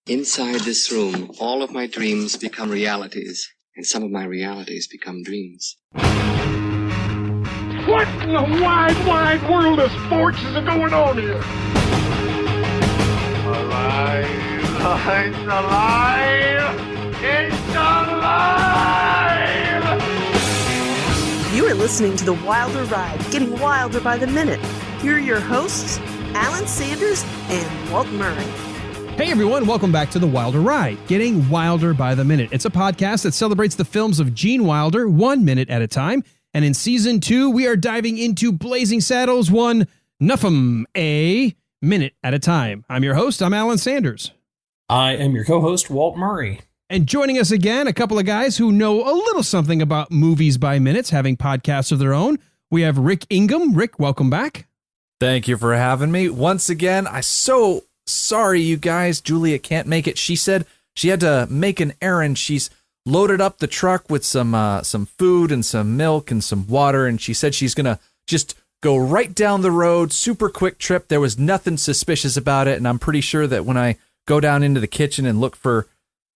Inside this room, all of my dreams become realities, and some of my realities become dreams. What in the wide, wide world of sports is going on here? Alive! It's alive! It's alive! You are listening to The Wilder Ride, getting wilder by the minute. Here are your hosts, Alan Sanders and Walt Murray. Hey everyone, welcome back to The Wilder Ride, getting wilder by the minute. It's a podcast that celebrates the films of Gene Wilder 1 minute at a time. And in season 2, we are diving into Blazing Saddles 1 Nuffum, a minute at a time. I'm your host, I'm Alan Sanders. I am your co-host, Walt Murray. And joining us again, a couple of guys who know a little something about movies by minutes, having podcasts of their own. We have Rick Ingham. Rick, welcome back. Thank you for having me. Once again, I'm so sorry, you guys. Julia can't make it. She said she had to make an errand. She's loaded up the truck with some food and some milk and some water, and she said she's going to just go right down the road, super quick trip. There was nothing suspicious about it, and I'm pretty sure that when I go down into the kitchen and look for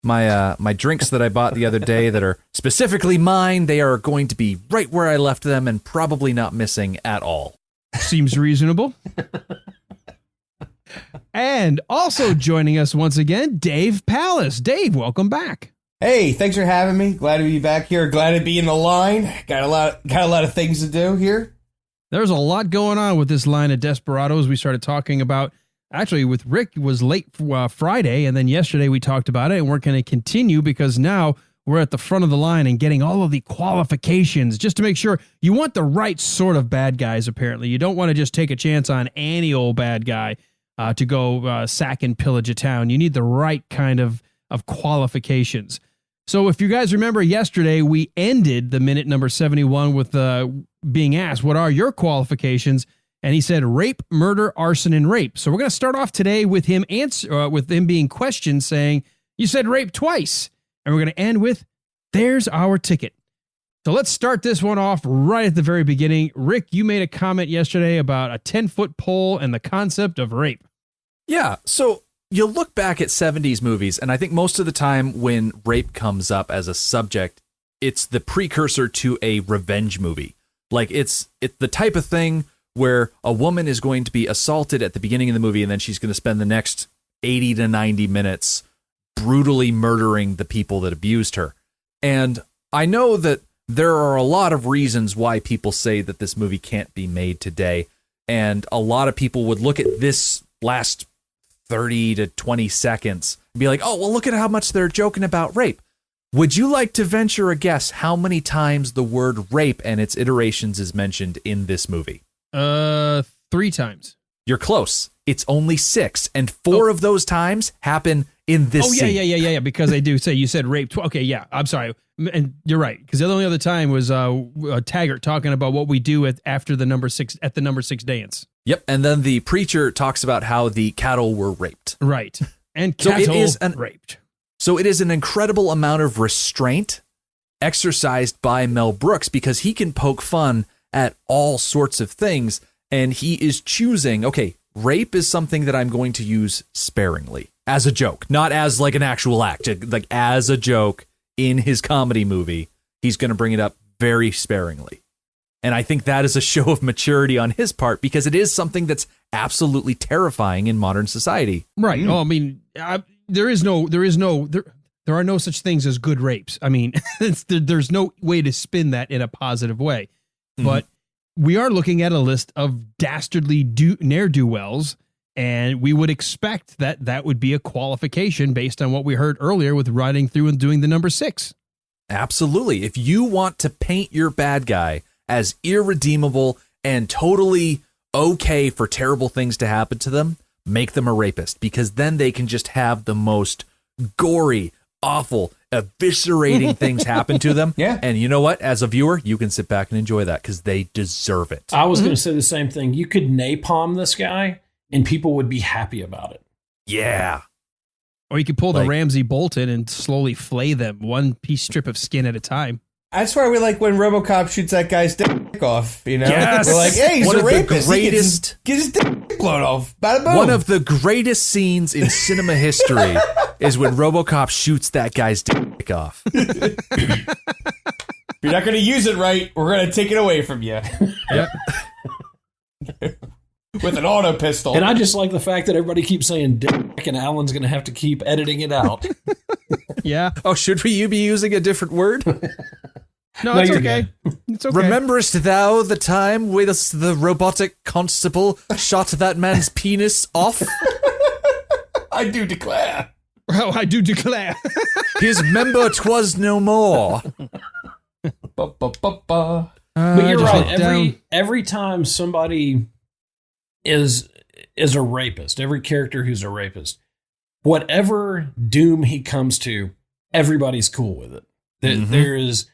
my drinks that I bought the other day that are specifically mine, they are going to be right where I left them and probably not missing at all. Seems reasonable. And also joining us once again, Dave Pallas. Dave, welcome back. Hey, thanks for having me. Glad to be back here. Glad to be in the line. Got a lot of things to do here. There's a lot going on with this line of desperados. We started talking about, actually with Rick, it was late Friday, and then yesterday we talked about it, and we're going to continue because now we're at the front of the line and getting all of the qualifications just to make sure you want the right sort of bad guys, apparently. You don't want to just take a chance on any old bad guy to go sack and pillage a town. You need the right kind of qualifications. So if you guys remember yesterday, we ended the minute number 71 with being asked, what are your qualifications? And he said rape, murder, arson, and rape. So we're going to start off today with him being questioned, saying, you said rape twice. And we're going to end with, there's our ticket. So let's start this one off right at the very beginning. Rick, you made a comment yesterday about a 10-foot pole and the concept of rape. Yeah, so you look back at 70s movies, and I think most of the time when rape comes up as a subject, it's the precursor to a revenge movie. Like, it's the type of thing where a woman is going to be assaulted at the beginning of the movie, and then she's going to spend the next 80 to 90 minutes brutally murdering the people that abused her. And I know that there are a lot of reasons why people say that this movie can't be made today. And a lot of people would look at this last 30 to 20 seconds and be like, oh, well, look at how much they're joking about rape. Would you like to venture a guess how many times the word rape and its iterations is mentioned in this movie? 3 times. You're close. It's only 6, and 4 of those times happen in this scene. Yeah, because they do say, you said rape. Okay, yeah, I'm sorry. And you're right, because the only other time was Taggart talking about what we do after the number 6 dance. Yep, and then the preacher talks about how the cattle were raped. Right, and cattle raped. So it is an incredible amount of restraint exercised by Mel Brooks because he can poke fun at all sorts of things, and he is choosing, okay, rape is something that I'm going to use sparingly as a joke, not as like an actual act, like as a joke in his comedy movie. He's going to bring it up very sparingly. And I think that is a show of maturity on his part because it is something that's absolutely terrifying in modern society. Right. Oh, I mean, there are no such things as good rapes. I mean, there's no way to spin that in a positive way. But we are looking at a list of dastardly ne'er-do-wells, and we would expect that would be a qualification based on what we heard earlier with riding through and doing the number 6. Absolutely. If you want to paint your bad guy as irredeemable and totally okay for terrible things to happen to them, make them a rapist, because then they can just have the most gory, awful, eviscerating things happen to them. Yeah. And you know what? As a viewer, you can sit back and enjoy that because they deserve it. I was going to say the same thing. You could napalm this guy and people would be happy about it. Yeah. Or you could pull the Ramsey Bolton and slowly flay them one piece strip of skin at a time. That's why we like when RoboCop shoots that guy's dick off, you know? Yes! We're like, hey, he's One a of the rapist. greatest- Get his dick blown off. Bada boom. One of the greatest scenes in cinema history is when RoboCop shoots that guy's dick off. If you're not going to use it right, we're going to take it away from you. Yep. With an auto pistol. And I just like the fact that everybody keeps saying dick, and Alan's going to have to keep editing it out. Yeah. Oh, should you be using a different word? No, it's you're okay. It's okay. Rememberest thou the time with the robotic constable shot that man's penis off? I do declare. Oh, I do declare. His member 'twas no more. Ba-ba-ba-ba. But you're just right. looked Every time somebody is a rapist, every character who's a rapist, whatever doom he comes to, everybody's cool with it. There is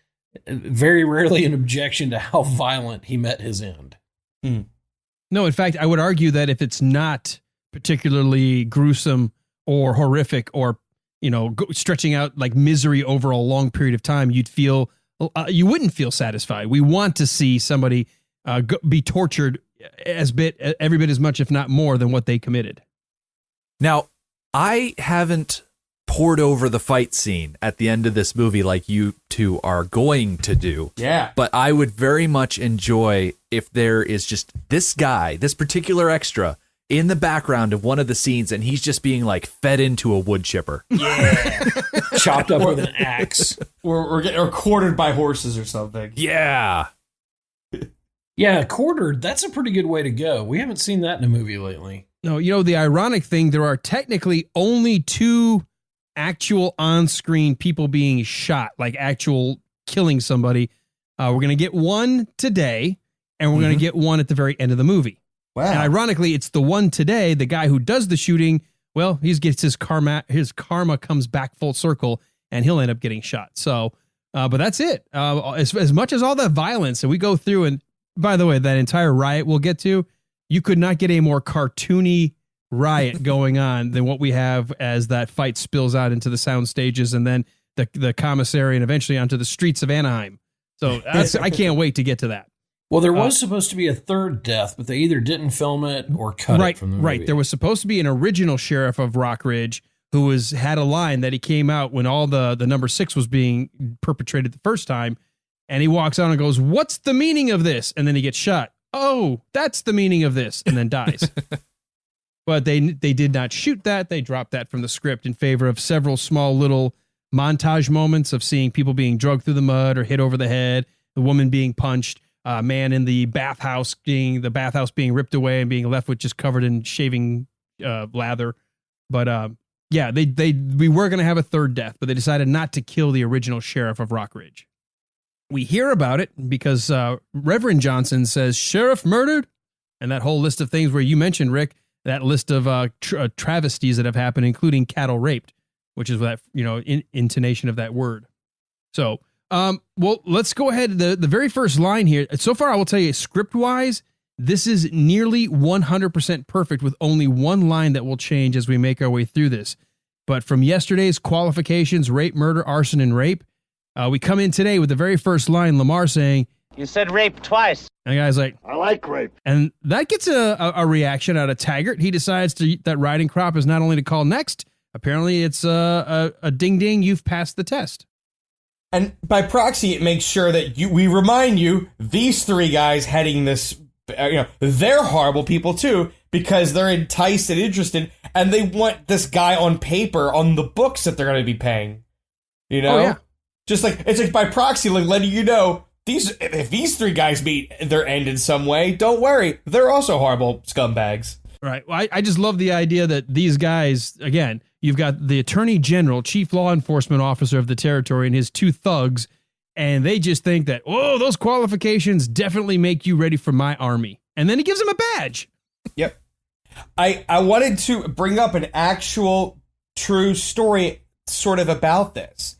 very rarely an objection to how violent he met his end. No, in fact, I would argue that if it's not particularly gruesome or horrific or, stretching out like misery over a long period of time, you wouldn't feel satisfied. We want to see somebody be tortured every bit as much, if not more, than what they committed. Now, I haven't poured over the fight scene at the end of this movie like you two are going to do. Yeah. But I would very much enjoy if there is just this guy, this particular extra, in the background of one of the scenes, and he's just being like fed into a wood chipper. Yeah. Chopped up with an axe. Or quartered by horses or something. Yeah. Yeah, quartered. That's a pretty good way to go. We haven't seen that in a movie lately. No, the ironic thing, there are technically only 2 actual on-screen people being shot, like actual killing somebody. We're going to get one today, and we're going to get one at the very end of the movie. Wow. And ironically, it's the one today, the guy who does the shooting, well, he gets his karma comes back full circle, and he'll end up getting shot. So, but that's it. As much as all that violence, and we go through, and by the way, that entire riot we'll get to, you could not get a more cartoony riot going on than what we have as that fight spills out into the sound stages and then the commissary and eventually onto the streets of Anaheim. So I can't wait to get to that. Well, there was supposed to be a third death, but they either didn't film it or cut it from the movie. Right. There was supposed to be an original sheriff of Rock Ridge who had a line that he came out when all the number 6 was being perpetrated the first time. And he walks out and goes, "What's the meaning of this?" And then he gets shot. "Oh, that's the meaning of this," and then dies. But they did not shoot that. They dropped that from the script in favor of several small little montage moments of seeing people being dragged through the mud or hit over the head, the woman being punched, man in the bathhouse being ripped away and being left with just covered in shaving lather. But we were going to have a third death, but they decided not to kill the original sheriff of Rock Ridge. We hear about it because Reverend Johnson says sheriff murdered, and that whole list of things where you mentioned, Rick, that list of travesties that have happened, including cattle raped, which is that intonation of that word. So, well, let's go ahead. The very first line here. So far, I will tell you, script wise, this is nearly 100% perfect, with only one line that will change as we make our way through this. But from yesterday's qualifications, rape, murder, arson, and rape. We come in today with the very first line, Lamar saying, "You said rape twice." And the guy's like, I like rape. and that gets a reaction out of Taggart. He decides that riding crop is not only to call next, apparently it's a ding ding, you've passed the test. And by proxy, it makes sure that we remind you, these 3 guys heading this, they're horrible people too, because they're enticed and interested, and they want this guy on paper, on the books that they're going to be paying. Oh, yeah. Just like, it's like by proxy, like letting you know, if these 3 guys meet their end in some way, don't worry, they're also horrible scumbags. Right. Well, I just love the idea that these guys, again, you've got the Attorney General, Chief Law Enforcement Officer of the territory, and his 2 thugs, and they just think that, oh, those qualifications definitely make you ready for my army. And then he gives them a badge. Yep. I wanted to bring up an actual true story sort of about this.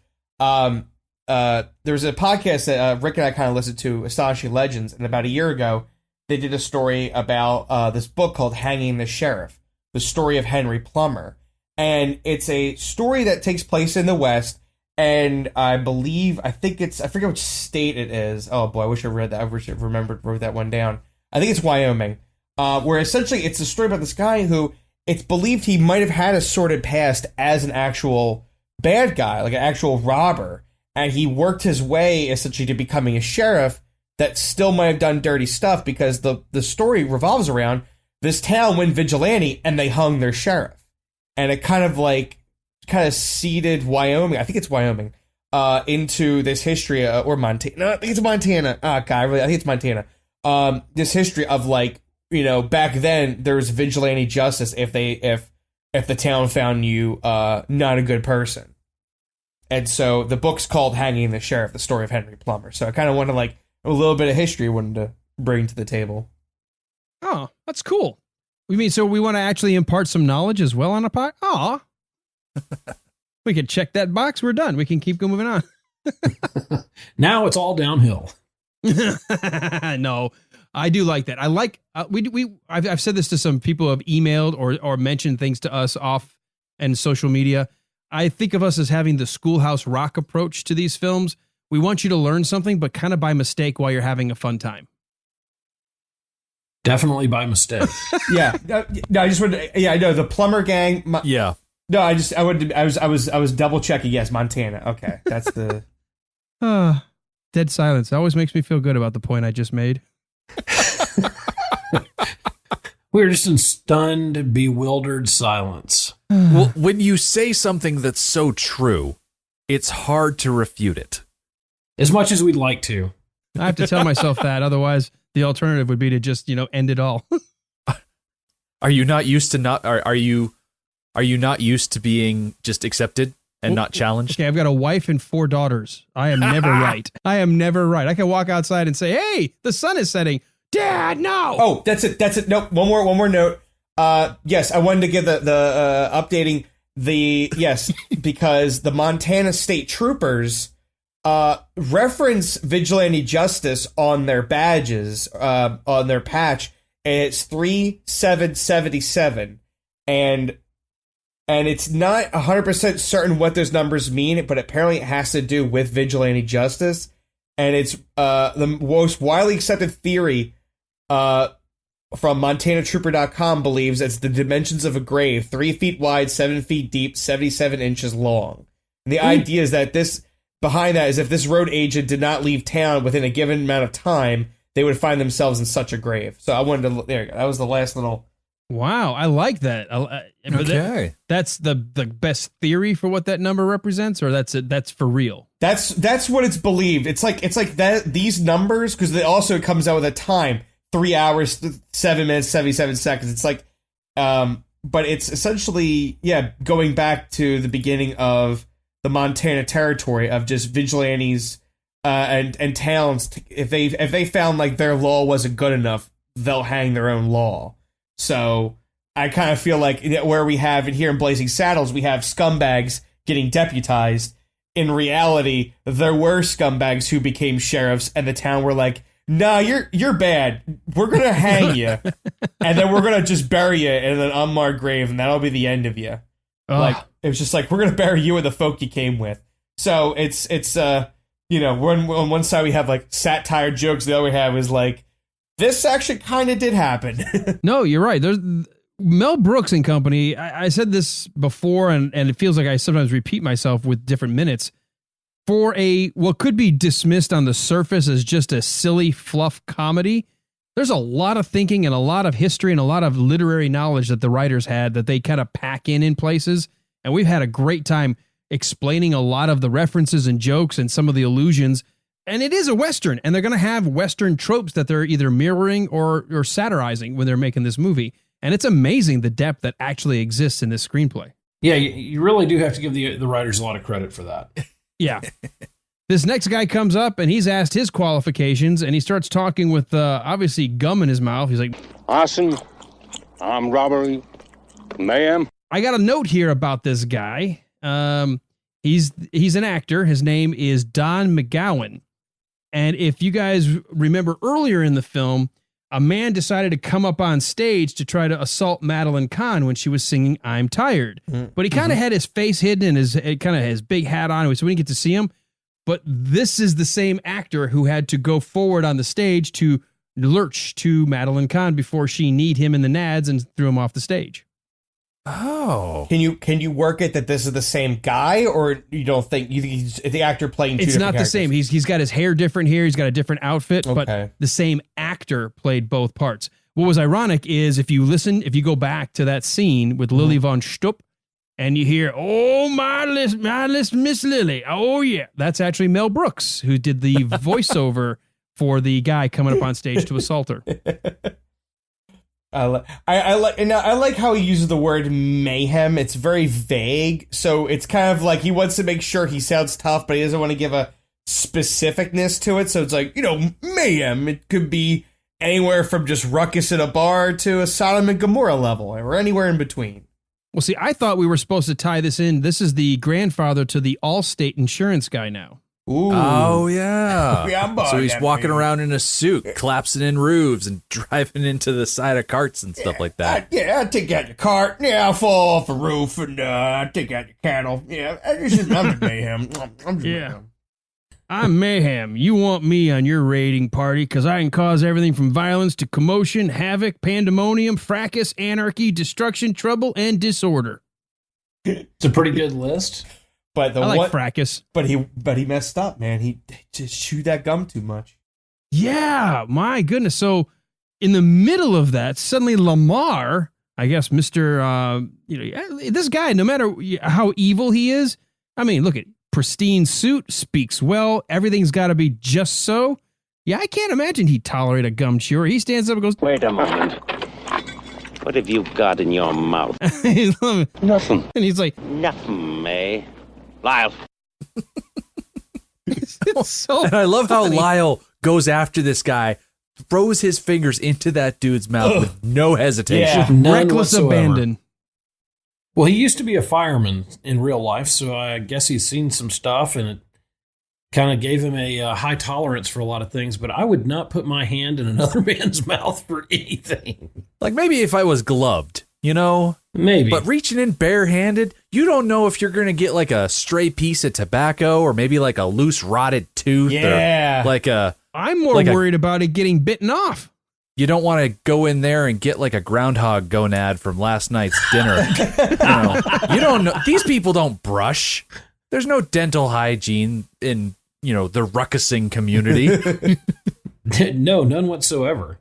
There's a podcast that Rick and I kind of listened to, Astonishing Legends, and about a year ago, they did a story about this book called Hanging the Sheriff, the story of Henry Plummer. And it's a story that takes place in the West, and I forget which state it is. Oh boy, I wish I read that. I wish I wrote that one down. I think it's Wyoming, where essentially it's a story about this guy who it's believed he might have had a sordid past as an actual bad guy, like an actual robber, and he worked his way essentially to becoming a sheriff that still might have done dirty stuff because the story revolves around this town went vigilante and they hung their sheriff, and it kind of seeded Wyoming. I think it's Wyoming into this history or Montana. No, I think it's Montana. I think it's Montana. This history of back then there was vigilante justice if the town found you not a good person. And so the book's called Hanging the Sheriff, the story of Henry Plummer. So I kind of wanted a little bit of history I wanted to bring to the table. Oh, that's cool. So we want to actually impart some knowledge as well on a pod? Aw. We can check that box. We're done. We can keep moving on. Now it's all downhill. No, I do like that. I like I've said this to some people who have emailed or mentioned things to us off and social media. I think of us as having the Schoolhouse Rock approach to these films. We want you to learn something, but kind of by mistake while you're having a fun time. Definitely by mistake. Yeah. No, I just wanted to, I know the Plummer gang. Yeah. No, I was double checking. Yes, Montana. Okay. That's the dead silence. That always makes me feel good about the point I just made. We're just in stunned, bewildered silence. Well, when you say something that's so true, it's hard to refute it. As much as we'd like to. I have to tell myself that. Otherwise, the alternative would be to just, end it all. Are you not used to are you not used to being just accepted and not challenged? Okay, I've got a wife and 4 daughters. I am never right. I am never right. I can walk outside and say, "Hey, the sun is setting." Dad, no. Oh, that's it. Nope. One more note. Yes, I wanted to give the updating because the Montana State Troopers reference vigilante justice on their badges, on their patch, and it's 3777, and it's not 100% certain what those numbers mean, but apparently it has to do with vigilante justice, and it's the most widely accepted theory from MontanaTrooper.com believes it's the dimensions of a grave, 3 feet wide, 7 feet deep, 77 inches long. And the idea is that behind that is if this road agent did not leave town within a given amount of time, they would find themselves in such a grave. So I wanted to, there you go. That was the last little. Wow, I like that. Okay. That's the best theory for what that number represents, or that's for real. That's what it's believed. It's like that these numbers, because it also comes out with a time, 3 hours, 7 minutes, 77 seconds. It's like, but it's essentially, going back to the beginning of the Montana territory of just vigilantes and towns. If they found like their law wasn't good enough, they'll hang their own law. So I kind of feel like where we have it here in Blazing Saddles, we have scumbags getting deputized. In reality, there were scumbags who became sheriffs, and the town were like, "Nah, you're bad. We're gonna hang you, and then we're gonna just bury you in an unmarked grave, and that'll be the end of you." Like it was just like, we're gonna bury you with the folk you came with. So it's we're on one side we have like satire jokes, the other we have is like, this actually kind of did happen. No, you're right. There's Mel Brooks and company. I said this before, and it feels like I sometimes repeat myself with different minutes. For what could be dismissed on the surface as just a silly fluff comedy, there's a lot of thinking and a lot of history and a lot of literary knowledge that the writers had that they kind of pack in places. And we've had a great time explaining a lot of the references and jokes and some of the allusions. And it is a Western, and they're going to have Western tropes that they're either mirroring or satirizing when they're making this movie. And it's amazing the depth that actually exists in this screenplay. Yeah, you really do have to give the writers a lot of credit for that. Yeah. This next guy comes up, and he's asked his qualifications, and he starts talking with obviously gum in his mouth. He's like, Arson, armed robbery, mayhem. I got a note here about this guy. He's an actor. His name is Don McGowan. And if you guys remember earlier in the film, a man decided to come up on stage to try to assault Madeline Kahn when she was singing I'm Tired. But he kind of had his face hidden and his kind of his big hat on, so we didn't get to see him. But this is the same actor who had to go forward on the stage to lurch to Madeline Kahn before she kneed him in the nads and threw him off the stage. Oh, can you work it that this is the same guy, or you think he's the actor playing two It's different not characters? the same. He's got his hair different here. He's got a different outfit, Okay. but the same actor played both parts. What was ironic is if you go back to that scene with Lily von Stupp and you hear, oh, my list, Miss Lily. Oh, yeah. That's actually Mel Brooks, who did the voiceover for the guy coming up on stage to assault her. I like how he uses the word mayhem. It's very vague, so it's kind of like he wants to make sure he sounds tough, but he doesn't want to give a specificness to it. So it's like, mayhem. It could be anywhere from just ruckus in a bar to a Sodom and Gomorrah level, or anywhere in between. Well, see, I thought we were supposed to tie this in. This is the grandfather to the Allstate insurance guy now. Ooh. Oh, yeah. Yeah, So he's walking around in a suit, collapsing in roofs and driving into the side of carts and stuff like that. I'll take out your cart. Yeah, I'll fall off a roof and take out your cattle. Yeah, I'm just mayhem. Mayhem. I'm mayhem. You want me on your raiding party because I can cause everything from violence to commotion, havoc, pandemonium, fracas, anarchy, destruction, trouble, and disorder. It's a pretty good list. But I like fracas. But he messed up, man. He just chewed that gum too much. Yeah, my goodness. So in the middle of that, suddenly Lamar, I guess Mr. This guy, no matter how evil he is, I mean, look at pristine suit, speaks well, everything's got to be just so. Yeah, I can't imagine he'd tolerate a gum chewer. He stands up and goes, Wait a moment. What have you got in your mouth? Nothing. and he's like, Nothing, eh? Lyle. it's so And I love how funny. Lyle goes after this guy, throws his fingers into that dude's mouth with no hesitation. Yeah. None reckless whatsoever. abandon. Well, he used to be a fireman in real life, so I guess he's seen some stuff, and it kind of gave him a high tolerance for a lot of things. But I would not put my hand in another man's mouth for anything. Like maybe if I was gloved, Maybe. But reaching in barehanded, you don't know if you're going to get like a stray piece of tobacco or maybe like a loose rotted tooth. Yeah. Or like I'm more Like a- worried about it getting bitten off. you don't want to go in there and get like a groundhog gonad from last night's dinner. You don't know. These people don't brush. There's no dental hygiene in, the ruckusing community. No, none whatsoever.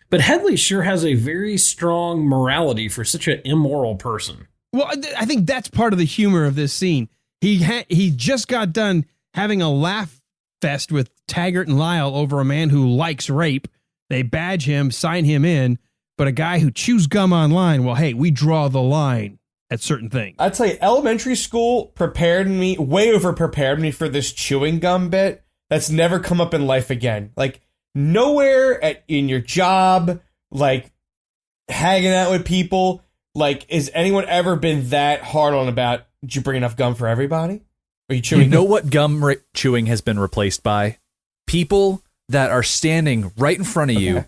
But Hedley sure has a very strong morality for such an immoral person. Well, I think that's part of the humor of this scene. He just got done having a laugh fest with Taggart and Lyle over a man who likes rape. They badge him, sign him in, but a guy who chews gum online, well, hey, we draw the line at certain things. I'd say elementary school way over prepared me for this chewing gum bit that's never come up in life again. Like, nowhere in your job, like, hanging out with people, like, has anyone ever been that hard on about, did you bring enough gum for everybody? Are you chewing? You know what gum chewing has been replaced by? People that are standing right in front of you,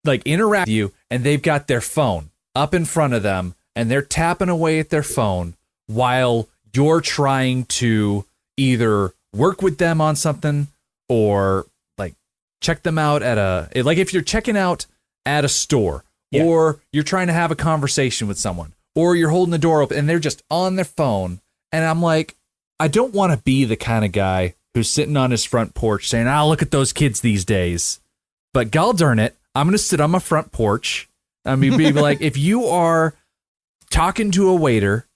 like interact with you, and they've got their phone up in front of them, and they're tapping away at their phone while you're trying to either work with them on something or like check them out like if you're checking out at a store, or you're trying to have a conversation with someone, or you're holding the door open and they're just on their phone. And I'm like, I don't want to be the kind of guy who's sitting on his front porch saying, look at those kids these days. But gall darn it, I'm going to sit on my front porch. I mean, be like, if you are talking to a waiter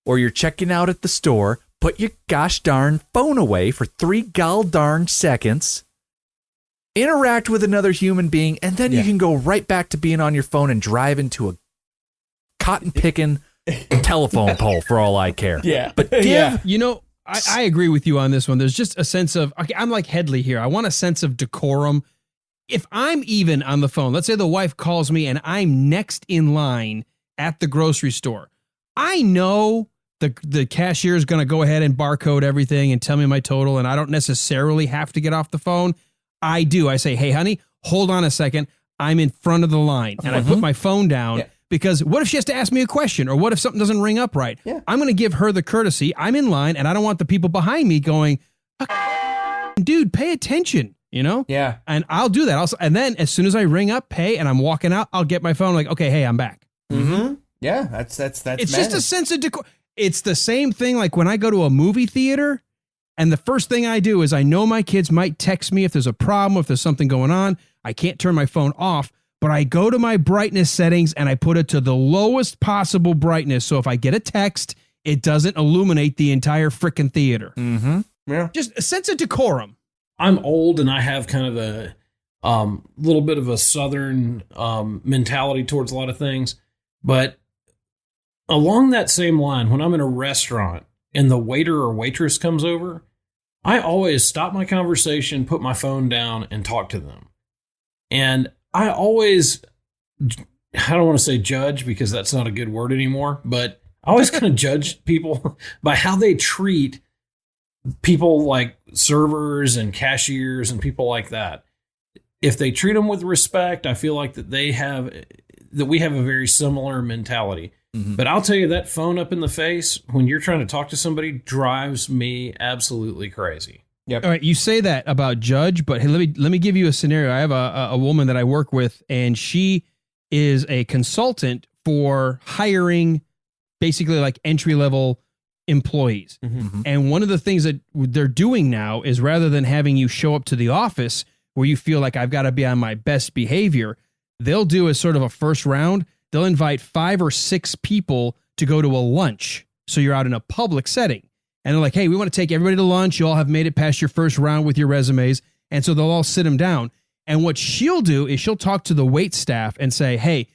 or you're checking out at the store, put your gosh darn phone away for 3 gall darn seconds, interact with another human being, and then you can go right back to being on your phone and drive into a cotton picking telephone pole for all I care. Yeah. But I agree with you on this one. There's just a sense of, I'm like Hedley here. I want a sense of decorum. If I'm even on the phone, let's say the wife calls me and I'm next in line at the grocery store. I know the cashier is going to go ahead and barcode everything and tell me my total, and I don't necessarily have to get off the phone. I do. I say, hey, honey, hold on a second. I'm in front of the line and I put my phone down because what if she has to ask me a question or what if something doesn't ring up right? Yeah. I'm going to give her the courtesy. I'm in line and I don't want the people behind me going, dude, pay attention, you know? Yeah. And I'll do that. And then as soon as I ring up, pay, and I'm walking out, I'll get my phone like, okay, hey, I'm back. Mm-hmm. Yeah, that's It's manners. just a sense of decor. It's the same thing like when I go to a movie theater and the first thing I do is I know my kids might text me if there's a problem, if there's something going on. I can't turn my phone off, but I go to my brightness settings and I put it to the lowest possible brightness. So if I get a text, it doesn't illuminate the entire frickin' theater. Mm-hmm. Yeah. Just a sense of decorum. I'm old and I have kind of a little bit of a Southern mentality towards a lot of things. But along that same line, when I'm in a restaurant and the waiter or waitress comes over, I always stop my conversation, put my phone down, and talk to them. And I always, I don't want to say judge because that's not a good word anymore, but I always kind of judge people by how they treat people like servers and cashiers and people like that. If they treat them with respect, I feel like that we have a very similar mentality. Mm-hmm. But I'll tell you, that phone up in the face when you're trying to talk to somebody drives me absolutely crazy. Yep. All right, you say that about judge, but hey, let me give you a scenario. I have a woman that I work with, and she is a consultant for hiring basically like entry-level employees. Mm-hmm. And one of the things that they're doing now is rather than having you show up to the office where you feel like I've got to be on my best behavior, they'll do as sort of a first round. They'll invite 5 or 6 people to go to a lunch. So you're out in a public setting. And they're like, hey, we want to take everybody to lunch. You all have made it past your first round with your resumes. And so they'll all sit them down. And what she'll do is she'll talk to the wait staff and say, hey,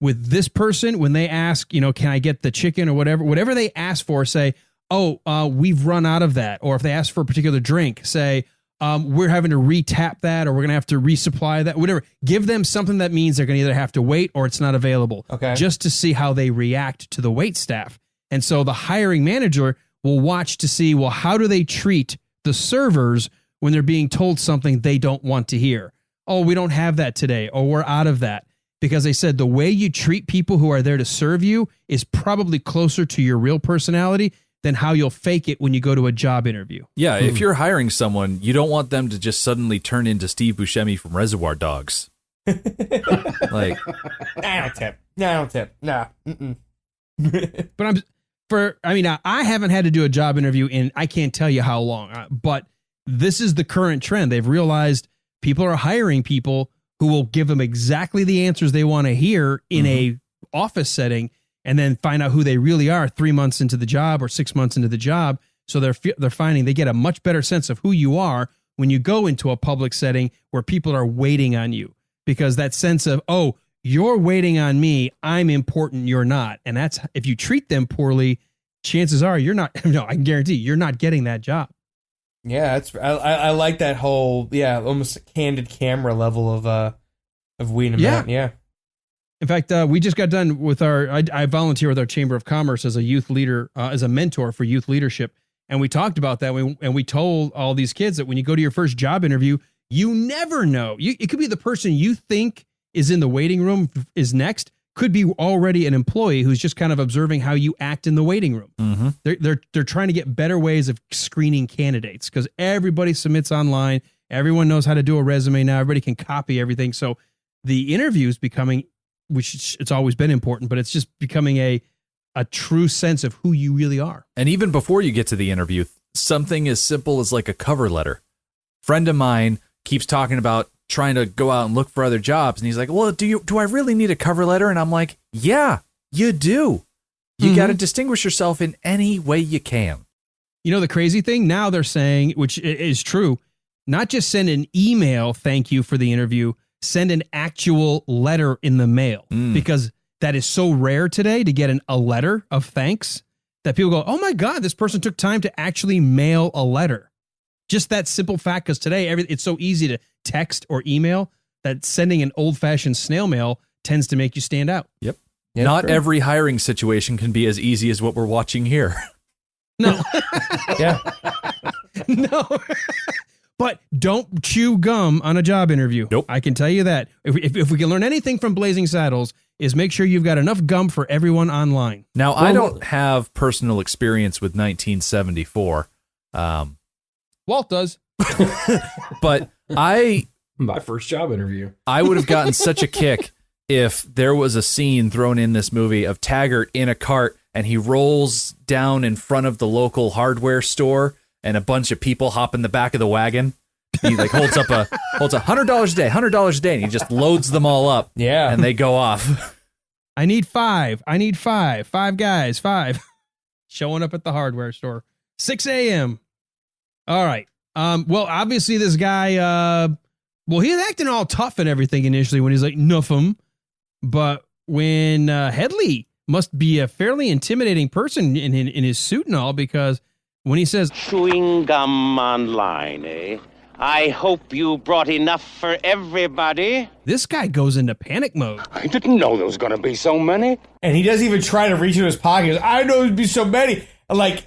with this person, when they ask, can I get the chicken or whatever they ask for, say, we've run out of that. Or if they ask for a particular drink, say, we're having to re-tap that, or we're going to have to resupply that, whatever. Give them something that means they're going to either have to wait or it's not available. Okay. Just to see how they react to the wait staff. And so the hiring manager will watch to see, well, how do they treat the servers when they're being told something they don't want to hear? Oh, we don't have that today, or we're out of that. Because they said the way you treat people who are there to serve you is probably closer to your real personality than how you'll fake it when you go to a job interview. Yeah, if you're hiring someone, you don't want them to just suddenly turn into Steve Buscemi from Reservoir Dogs. Like, I don't tip. Nah. Mm-mm. But I haven't had to do a job interview in I can't tell you how long, but this is the current trend. They've realized people are hiring people who will give them exactly the answers they want to hear in a office setting, and then find out who they really are 3 months into the job or 6 months into the job. So they're finding they get a much better sense of who you are when you go into a public setting where people are waiting on you, because that sense of, oh, you're waiting on me, I'm important, you're not. And that's, if you treat them poorly, chances are you're not, no, I can guarantee you're not getting that job. Yeah, I like that whole, almost candid camera level of weeding them out. Yeah. In fact, we just got done with I volunteer with our Chamber of Commerce as a youth leader, as a mentor for youth leadership. And we talked about that. And we told all these kids that when you go to your first job interview, you never know. It could be the person you think is in the waiting room is next, could be already an employee who's just kind of observing how you act in the waiting room. Mm-hmm. They're trying to get better ways of screening candidates because everybody submits online. Everyone knows how to do a resume now. Everybody can copy everything. So the interview is becoming, which it's always been important, but it's just becoming a true sense of who you really are. And even before you get to the interview, something as simple as like a cover letter. Friend of mine keeps talking about trying to go out and look for other jobs. And he's like, well, do I really need a cover letter? And I'm like, yeah, you do. You got to distinguish yourself in any way you can. You know, the crazy thing now they're saying, which is true, not just send an email, thank you for the interview, send an actual letter in the mail, because that is so rare today to get a letter of thanks that people go, oh my God, this person took time to actually mail a letter. Just that simple fact, because today it's so easy to text or email that sending an old-fashioned snail mail tends to make you stand out. Yep. Not every hiring situation can be as easy as what we're watching here. No. Yeah. No. But don't chew gum on a job interview. Nope. I can tell you that. If we can learn anything from Blazing Saddles, is make sure you've got enough gum for everyone online. Now, I don't have personal experience with 1974. Walt does. But My first job interview. I would have gotten such a kick if there was a scene thrown in this movie of Taggart in a cart and he rolls down in front of the local hardware store and a bunch of people hop in the back of the wagon. He like holds $100 a day, $100 a day, and he just loads them all up. Yeah. And they go off. I need 5. I need 5. 5 guys, 5. Showing up at the hardware store. 6 a.m. All right. Well, obviously this guy, he's acting all tough and everything initially when he's like, nuffum. But when Hedley must be a fairly intimidating person in his suit and all, because when he says, Chewing gum online, eh? I hope you brought enough for everybody. this guy goes into panic mode. I didn't know there was gonna be so many. And he doesn't even try to reach into his pocket. He goes, I know there'd be so many. Like,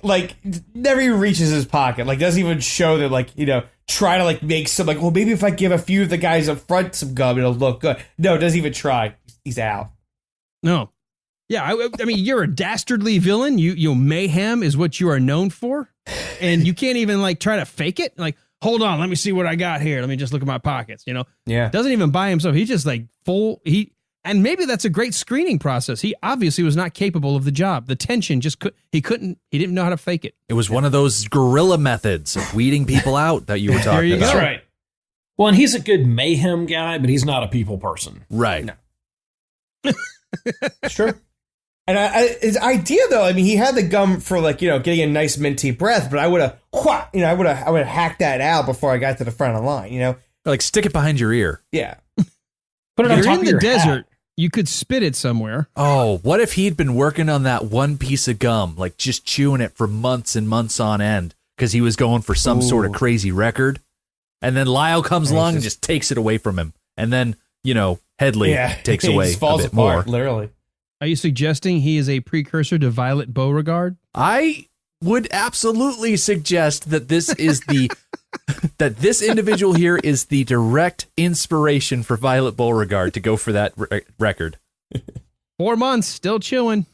never even reaches his pocket. Like, doesn't even show that, like, try to, like, make some, like, well, maybe if I give a few of the guys up front some gum, it'll look good. No, doesn't even try. He's out. No. Yeah, I mean, you're a dastardly villain. You mayhem is what you are known for. And you can't even, like, try to fake it. Like, hold on, let me see what I got here. Let me just look at my pockets, Yeah. Doesn't even buy himself. He's just, like, and maybe that's a great screening process. He obviously was not capable of the job. The tension he didn't know how to fake it. It was one of those guerrilla methods of weeding people out that you were talking There you about. go. That's right. Well, and he's a good mayhem guy, but he's not a people person. Right. No. Sure. And his idea, though, I mean, he had the gum for, like, getting a nice minty breath, but I would have, I would have hacked that out before I got to the front of the line, Like, stick it behind your ear. Yeah. Put it on You're top in of the your desert. hat. You could spit it somewhere. Oh, what if he'd been working on that one piece of gum, like just chewing it for months and months on end because he was going for some sort of crazy record? And then Lyle comes along and just takes it away from him. And then, Hedley takes he away just falls a bit apart, more. literally. Are you suggesting he is a precursor to Violet Beauregard? I would absolutely suggest that this is that this individual here is the direct inspiration for Violet Beauregard to go for that record. 4 months, still chewing.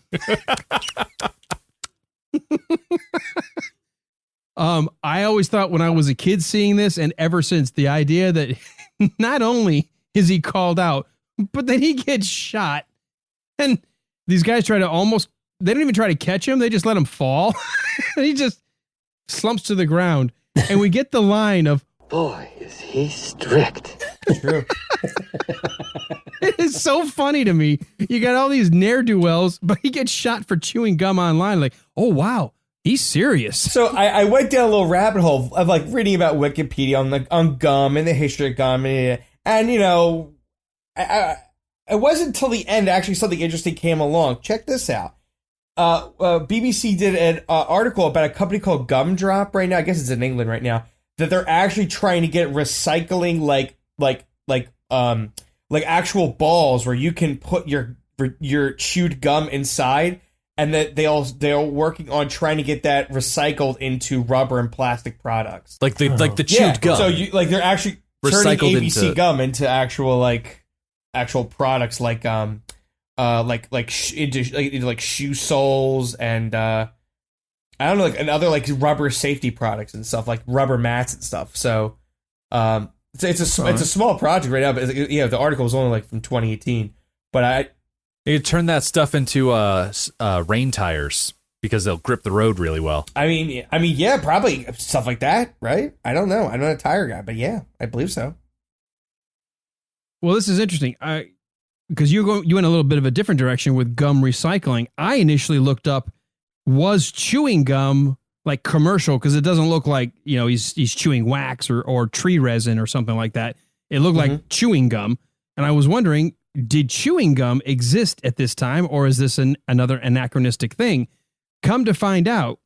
I always thought when I was a kid seeing this, and ever since, the idea that not only is he called out, but then he gets shot. And these guys they don't even try to catch him. They just let him fall. He just slumps to the ground. And we get the line of, Boy, is he strict. True. it is so funny to me. You got all these ne'er-do-wells, but he gets shot for chewing gum online. Like, oh, wow, he's serious. So I went down a little rabbit hole of, like, reading about Wikipedia on gum and the history of gum. And it wasn't until the end actually something interesting came along. Check this out. BBC did an article about a company called Gumdrop right now. I guess it's in England right now. That they're actually trying to get recycling like actual balls where you can put your chewed gum inside, and that they're working on trying to get that recycled into rubber and plastic products. Like the chewed gum. So they're actually turning Recycled ABC into- gum into actual products like shoe soles and I don't know, like, and other, like, rubber safety products and stuff, like rubber mats and stuff. So it's a small project right now, but the article was only like from 2018. But You could turn that stuff into rain tires because they'll grip the road really well. I mean, yeah, probably stuff like that, right? I don't know. I'm not a tire guy, but yeah, I believe so. Well, this is interesting. Because you went a little bit of a different direction with gum recycling. I initially looked up, was chewing gum like commercial? Because it doesn't look like, he's chewing wax or tree resin or something like that. It looked like chewing gum. And I was wondering, did chewing gum exist at this time, or is this another anachronistic thing? Come to find out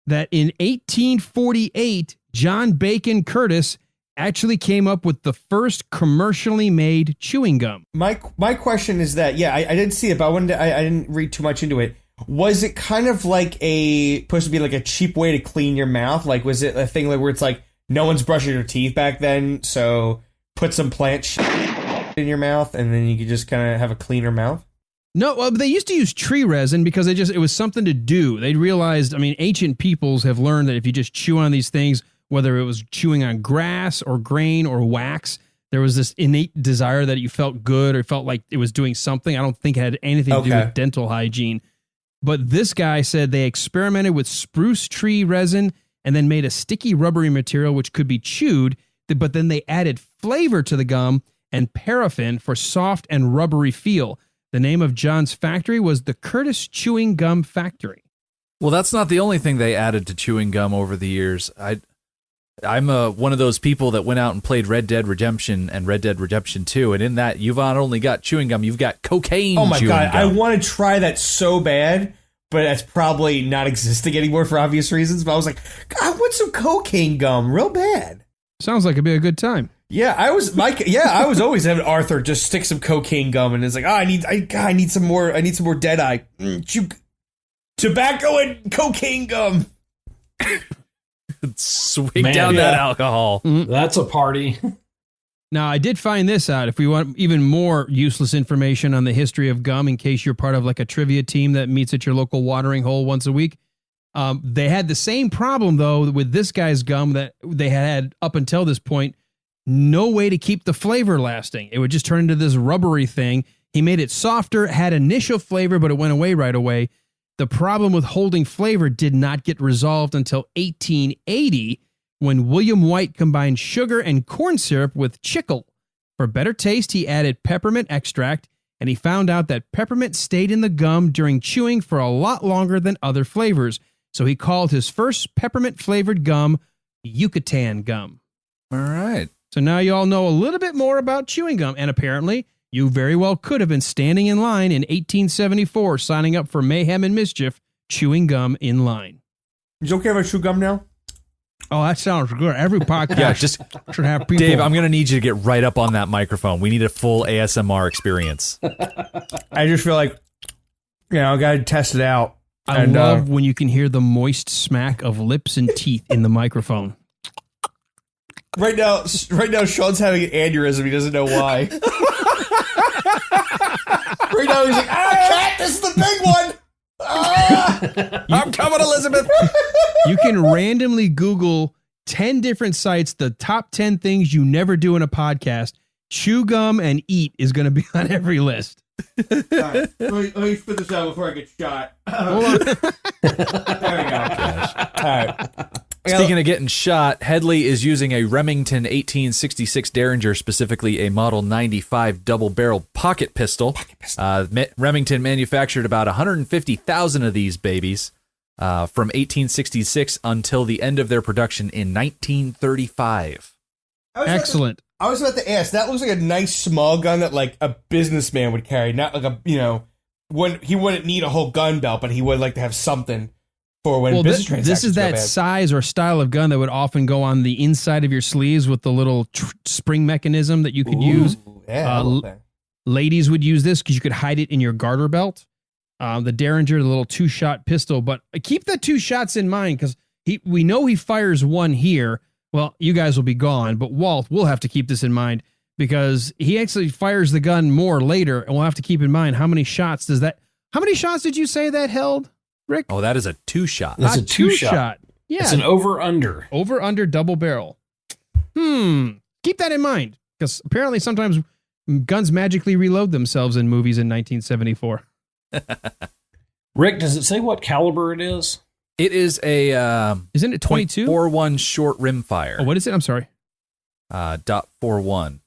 that in 1848, John Bacon Curtis actually came up with the first commercially made chewing gum. My question is that, I didn't see it, but I didn't read too much into it. Was it kind of like supposed to be like a cheap way to clean your mouth? Like, was it a thing like where it's like no one's brushing their teeth back then, so put some plant in your mouth, and then you could just kind of have a cleaner mouth. No, well, they used to use tree resin because it was something to do. They realized, I mean, ancient peoples have learned that if you just chew on these things, whether it was chewing on grass or grain or wax, there was this innate desire that you felt good or felt like it was doing something. I don't think it had anything to do with dental hygiene. But this guy said they experimented with spruce tree resin and then made a sticky rubbery material which could be chewed, but then they added flavor to the gum and paraffin for soft and rubbery feel. The name of John's factory was the Curtis Chewing Gum Factory. Well, that's not the only thing they added to chewing gum over the years. I'm one of those people that went out and played Red Dead Redemption and Red Dead Redemption 2, and in that, you've not only got chewing gum, you've got cocaine. Oh my God, gum. I want to try that so bad, but that's probably not existing anymore for obvious reasons. But I was like, God, I want some cocaine gum real bad. Sounds like it'd be a good time. Yeah, I was always having Arthur just stick some cocaine gum, and it's like, I need some more Deadeye. Chew tobacco and cocaine gum. Swig down that alcohol. Mm-hmm. That's a party. Now, I did find this out. If we want even more useless information on the history of gum, in case you're part of like a trivia team that meets at your local watering hole once a week, they had the same problem, though, with this guy's gum that they had up until this point. No way to keep the flavor lasting. It would just turn into this rubbery thing. He made it softer, had initial flavor, but it went away right away. The problem with holding flavor did not get resolved until 1880, when William White combined sugar and corn syrup with chicle. For better taste, he added peppermint extract, and he found out that peppermint stayed in the gum during chewing for a lot longer than other flavors. So he called his first peppermint-flavored gum Yucatan gum. All right. So now you all know a little bit more about chewing gum, and apparently you very well could have been standing in line in 1874 signing up for Mayhem and Mischief, chewing gum in line. Is it okay if I chew gum now? Oh, that sounds good. Every podcast just should have people. Dave, I'm going to need you to get right up on that microphone. We need a full ASMR experience. I just feel like, I got to test it out. I love when you can hear the moist smack of lips and teeth in the microphone. Right now, Sean's having an aneurysm. He doesn't know why. Right now, he's like, cat, this is the big one. I'm coming, Elizabeth. You can randomly Google 10 different sites, the top 10 things you never do in a podcast. Chew gum and eat is going to be on every list. All right, let me spit this out before I get shot. Hold on. There we go. All right. Speaking of getting shot, Hedley is using a Remington 1866 Derringer, specifically a Model 95 double-barrel pocket pistol. Remington manufactured about 150,000 of these babies from 1866 until the end of their production in 1935. Excellent. I was about to ask, that looks like a nice small gun that like a businessman would carry, not like when he wouldn't need a whole gun belt, but he would like to have something for when business transactions this is go that bad. size or style of gun that would often go on the inside of your sleeves with the little spring mechanism that you could use. Yeah, I love that. Ladies would use this because you could hide it in your garter belt. The Derringer, the little 2-shot pistol, but keep the 2 shots in mind because we know he fires one here. Well, you guys will be gone, but Walt will have to keep this in mind because he actually fires the gun more later, and we'll have to keep in mind how many shots did you say that held, Rick? Oh, that is a 2-shot. That's a 2-shot. Yeah. It's an over-under. Over-under double barrel. Keep that in mind because apparently sometimes guns magically reload themselves in movies in 1974. Rick, does it say what caliber it is? It is a isn't it 22? .41 short rimfire. Oh, what is it? I'm sorry. .41.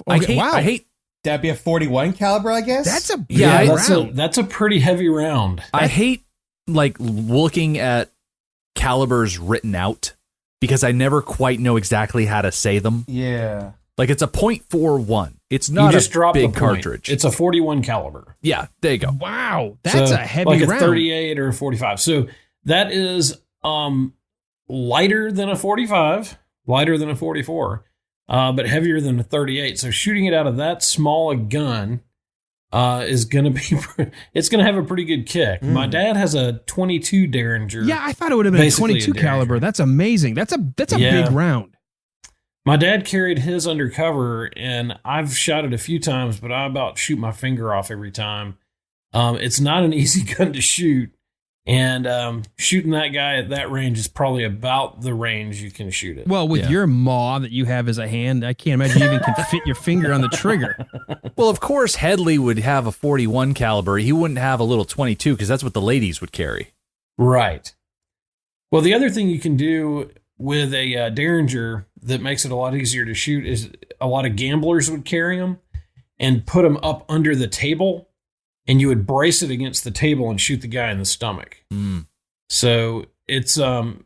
Okay, I hate That'd be a 41 caliber, I guess. That's a big round. That's a pretty heavy round. I hate like looking at calibers written out because I never quite know exactly how to say them. Yeah. Like it's a .41. It's not just a big cartridge. It's a 41 caliber. Yeah, there you go. Wow, that's a heavy round. Like a 38 or a 45. So that is lighter than a 45, lighter than a 44, but heavier than a 38. So shooting it out of that small a gun is going to be, it's going to have a pretty good kick. My dad has a 22 Derringer. Yeah, I thought it would have been a 22 caliber. That's amazing. That's a big round. My dad carried his undercover, and I've shot it a few times, but I about shoot my finger off every time. It's not an easy gun to shoot, and shooting that guy at that range is probably about the range you can shoot it. Well, with your maw that you have as a hand, I can't imagine you even can fit your finger on the trigger. Well, of course, Hedley would have a 41 caliber. He wouldn't have a little 22 because that's what the ladies would carry. Right. Well, the other thing you can do with a Derringer that makes it a lot easier to shoot is a lot of gamblers would carry them and put them up under the table, and you would brace it against the table and shoot the guy in the stomach. Mm. So it's a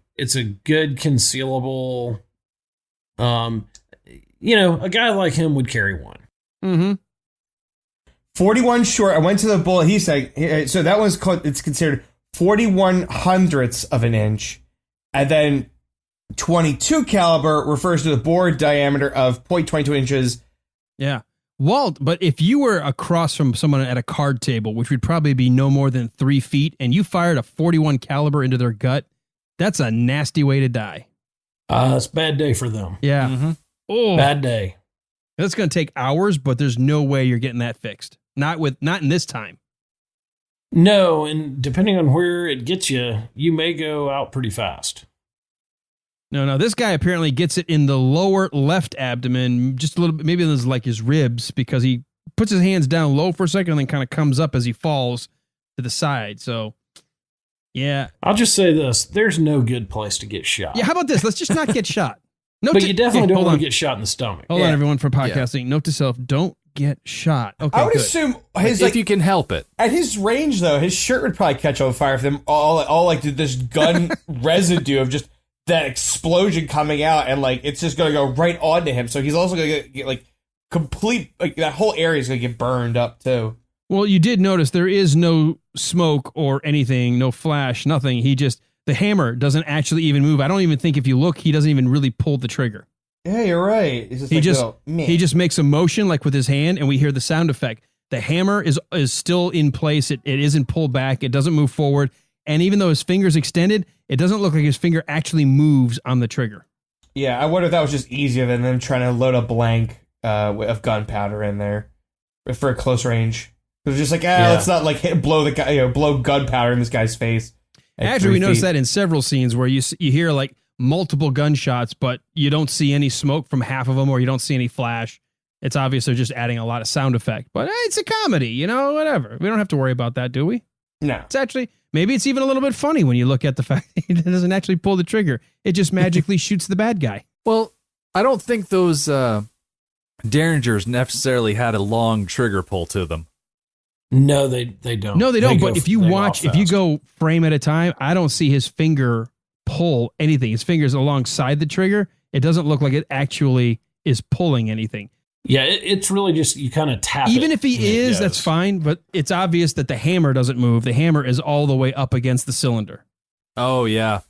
good concealable. A guy like him would carry one. Mm-hmm. 41 short. I went to the bullet. He said so. That was called. It's considered 41 hundredths of an inch, and then 22 caliber refers to the bore diameter of 0.22 inches. Yeah. Walt, but if you were across from someone at a card table, which would probably be no more than 3 feet, and you fired a 41 caliber into their gut, that's a nasty way to die. It's a bad day for them. Yeah. Mm-hmm. Oh, Bad day. That's going to take hours, but there's no way you're getting that fixed. Not in this time. No, and depending on where it gets you, you may go out pretty fast. No, this guy apparently gets it in the lower left abdomen, just a little bit, maybe this is like his ribs, because he puts his hands down low for a second and then kind of comes up as he falls to the side. So, yeah. I'll just say this. There's no good place to get shot. Yeah, how about this? Let's just not get shot. But you definitely don't hold want on. to get shot in the stomach. Hold on, everyone, for podcasting. Note to self, don't get shot. Okay, I would good. assume If you can help it. at his range though, his shirt would probably catch on fire for them all like this gun residue of just that explosion coming out, and like it's just gonna go right onto him. So he's also gonna get like complete, like that whole area is gonna get burned up too. Well, you did notice there is no smoke or anything, no flash, nothing. The hammer doesn't actually even move. I don't even think if you look, he doesn't even really pull the trigger. Yeah, you're right. It's just He just makes a motion like with his hand, and we hear the sound effect. The hammer is still in place. It isn't pulled back. It doesn't move forward. And even though his finger's extended, it doesn't look like his finger actually moves on the trigger. Yeah, I wonder if that was just easier than them trying to load a blank of gunpowder in there for a close range. It was just like, let's not like blow gunpowder in this guy's face. Actually, we noticed that in several scenes where you hear like multiple gunshots, but you don't see any smoke from half of them, or you don't see any flash. It's obvious they're just adding a lot of sound effect. But it's a comedy, whatever. We don't have to worry about that, do we? No. It's actually, maybe it's even a little bit funny when you look at the fact that he doesn't actually pull the trigger. It just magically shoots the bad guy. Well, I don't think those Derringers necessarily had a long trigger pull to them. No, they don't. No, they don't. But if you go frame at a time, I don't see his finger pull anything. His finger's alongside the trigger. It doesn't look like it actually is pulling anything. Yeah, it's really just you kind of tap Even it if he is, that's fine. But it's obvious that the hammer doesn't move. The hammer is all the way up against the cylinder. Oh, yeah.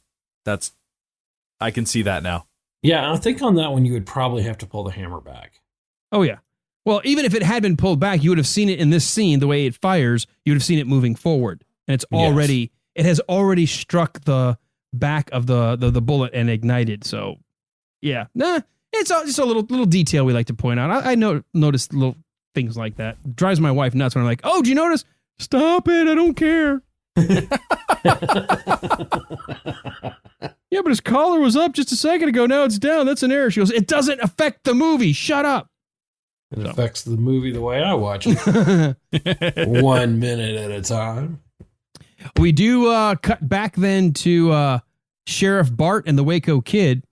I can see that now. Yeah, I think on that one you would probably have to pull the hammer back. Oh, yeah. Well, even if it had been pulled back, you would have seen it in this scene, the way it fires, you would have seen it moving forward. And it has already struck the back of the bullet and ignited. So, yeah. It's just a little detail we like to point out. I noticed little things like that. It drives my wife nuts when I'm like, oh, did you notice? Stop it. I don't care. Yeah, but his collar was up just a second ago. Now it's down. That's an error. She goes, it doesn't affect the movie. Shut up. It affects the movie the way I watch it. 1 minute at a time. We do cut back then to Sheriff Bart and the Waco Kid.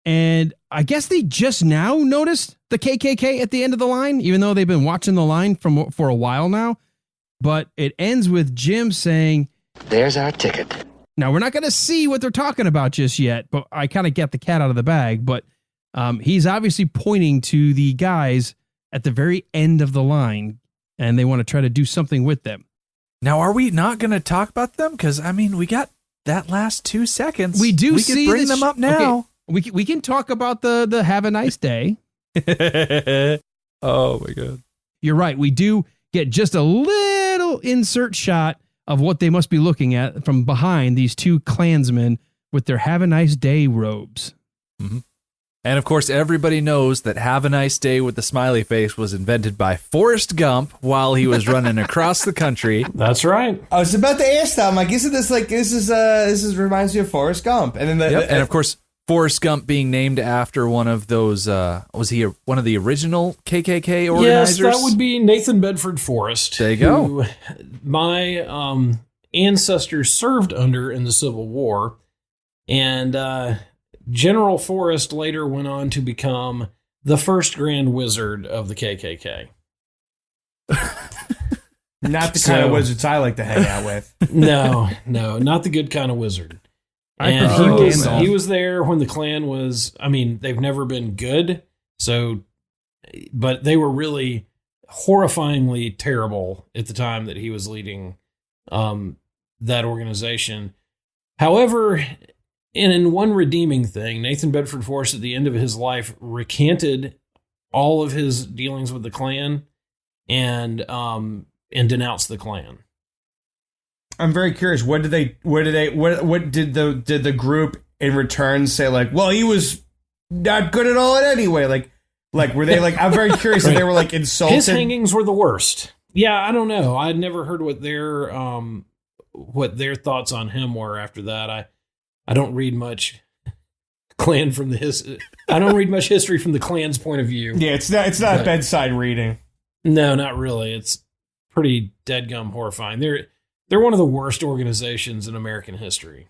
And I guess they just now noticed the KKK at the end of the line, even though they've been watching the line for a while now. But it ends with Jim saying, There's our ticket. Now, we're not going to see what they're talking about just yet, but I kind of get the cat out of the bag. But he's obviously pointing to the guys at the very end of the line, and they want to try to do something with them. Now, are we not going to talk about them? Because, I mean, we got that last 2 seconds. We could bring them up now. Okay, we can talk about the have a nice day. Oh, my God. You're right. We do get just a little insert shot of what they must be looking at from behind these two Klansmen with their have a nice day robes. Mm-hmm. And of course, everybody knows that Have a Nice Day with the Smiley Face was invented by Forrest Gump while he was running across the country. That's right. I was about to ask that. I'm like, isn't this like this is reminds me of Forrest Gump? And then and of course, Forrest Gump being named after one of those was he one of the original KKK organizers? Yes, that would be Nathan Bedford Forrest. There you go. Who my ancestors served under in the Civil War, and General Forrest later went on to become the first Grand Wizard of the KKK. Not the kind of wizards I like to hang out with. No, not the good kind of wizard. And he was there when the Klan was, I mean, they've never been good, but they were really horrifyingly terrible at the time that he was leading that organization. However, in one redeeming thing, Nathan Bedford Forrest at the end of his life recanted all of his dealings with the Klan and denounced the Klan. I'm very curious. What did the group in return say? Like, well, he was not good at all anyway. Like were they like? I'm very curious if they were like insulted. His hangings were the worst. Yeah, I don't know. I'd never heard what their thoughts on him were after that. I don't read much Klan from I don't read much history from the Klan's point of view. Yeah, it's not bedside reading. No, not really. It's pretty deadgum horrifying. They're one of the worst organizations in American history.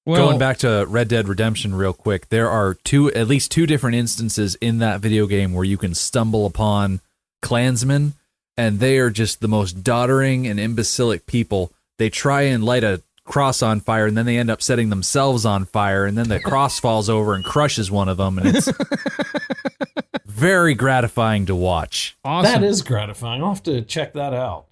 Well, going back to Red Dead Redemption real quick, there are at least two different instances in that video game where you can stumble upon Klansmen, and they are just the most doddering and imbecilic people. They try and light a cross on fire, and then they end up setting themselves on fire, and then the cross falls over and crushes one of them, and it's very gratifying to watch. Awesome. That is gratifying. I'll have to check that out.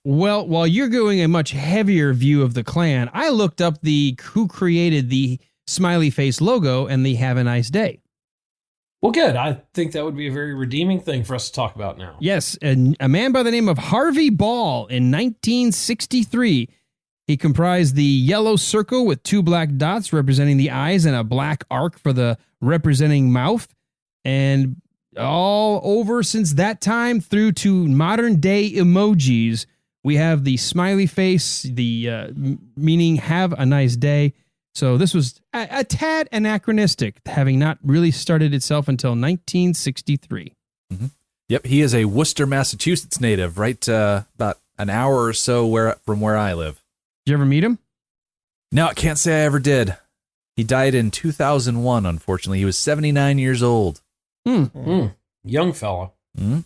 Well, while you're going a much heavier view of the Klan, I looked up who created the smiley face logo and the Have a Nice Day. Well, good. I think that would be a very redeeming thing for us to talk about now. Yes, a man by the name of Harvey Ball in 1963. He comprised the yellow circle with two black dots representing the eyes and a black arc for the representing mouth. And all over since that time through to modern day emojis, we have the smiley face, the meaning have a nice day. So this was a tad anachronistic, having not really started itself until 1963. Mm-hmm. Yep, he is a Worcester, Massachusetts native, right about an hour or so from where I live. Did you ever meet him? No, I can't say I ever did. He died in 2001, unfortunately. He was 79 years old. Young fella. Mm.